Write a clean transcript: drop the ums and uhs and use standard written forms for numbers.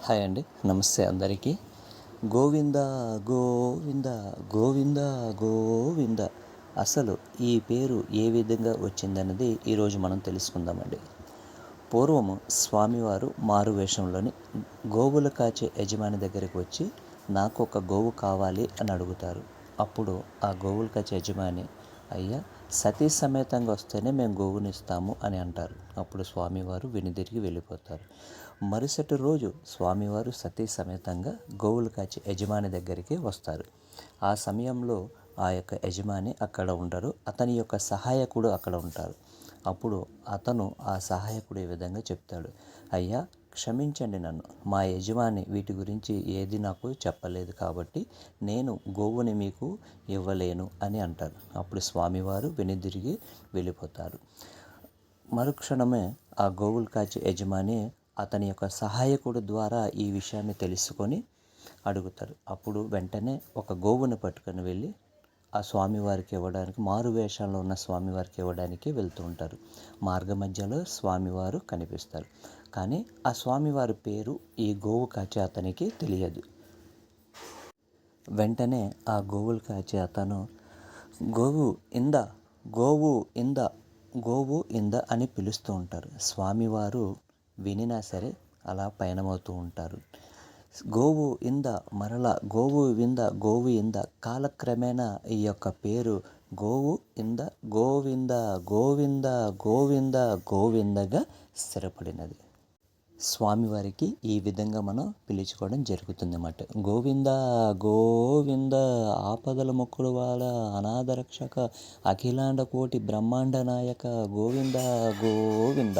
Hi అండి. నమస్తే అందరికీ. గోవింద గోవింద గోవింద గోవింద అసలు ఈ పేరు ఏ విధంగా వచ్చిందన్నది ఈరోజు మనం తెలుసుకుందామండి. పూర్వము స్వామివారు మారు వేషంలోని గోవులు కాచే యజమాని దగ్గరికి వచ్చి నాకు ఒక గోవు కావాలి అని అడుగుతారు. అప్పుడు ఆ గోవులు కాచే యజమాని, అయ్యా, సతీ సమేతంగా వస్తేనే మేము గోవునిస్తాము అని అంటారు. అప్పుడు స్వామివారు వెనుదిరిగి వెళ్ళిపోతారు. మరుసటి రోజు స్వామివారు సతీ సమేతంగా గోవులు కాచే యజమాని దగ్గరికి వస్తారు. ఆ సమయంలో ఆ యొక్క యజమాని అక్కడ ఉండరు, అతని యొక్క సహాయకుడు అక్కడ ఉంటారు. అప్పుడు అతను ఆ సహాయకుడు ఈ విధంగా చెప్తాడు, అయ్యా, క్షమించండి నన్ను, మా యజమాని వీటి గురించి ఏది నాకు చెప్పలేదు కాబట్టి నేను గోవుని మీకు ఇవ్వలేను అని అంటారు. అప్పుడు స్వామివారు వెనుదిరిగి వెళ్ళిపోతారు. మరుక్షణమే ఆ గోవులు కాచే యజమాని అతని యొక్క సహాయకుడు ద్వారా ఈ విషయాన్ని తెలుసుకొని అడుగుతారు. అప్పుడు వెంటనే ఒక గోవును పట్టుకొని వెళ్ళి ఆ స్వామివారికి ఇవ్వడానికి, మారు వేషంలో ఉన్న స్వామివారికి ఇవ్వడానికి వెళ్తూ ఉంటారు. మార్గ మధ్యలో స్వామివారు కనిపిస్తారు. కానీ ఆ స్వామివారి పేరు ఈ గోవు కాచే అతనికి తెలియదు. వెంటనే ఆ గోవులు కాచే అతను గోవు ఇంద, గోవు ఇంద, గోవు ఇంద అని పిలుస్తూ ఉంటారు. స్వామివారు వినినా సరే అలా పయనమవుతూ ఉంటారు. గోవు ఇంద, మరల గోవు వింద, గోవు ఇంద, కాలక్రమేణా ఈ యొక్క పేరు గోవు ఇంద గోవింద గోవింద గోవింద గోవిందగా స్థిరపడినది. స్వామివారికి ఈ విధంగా మనం పిలుచుకోవడం జరుగుతుందన్నమాట. గోవింద గోవింద ఆపదల మొక్కుడు వాడ, అనాథ రక్షక, అఖిలాండ కోటి బ్రహ్మాండ నాయక, గోవింద గోవింద.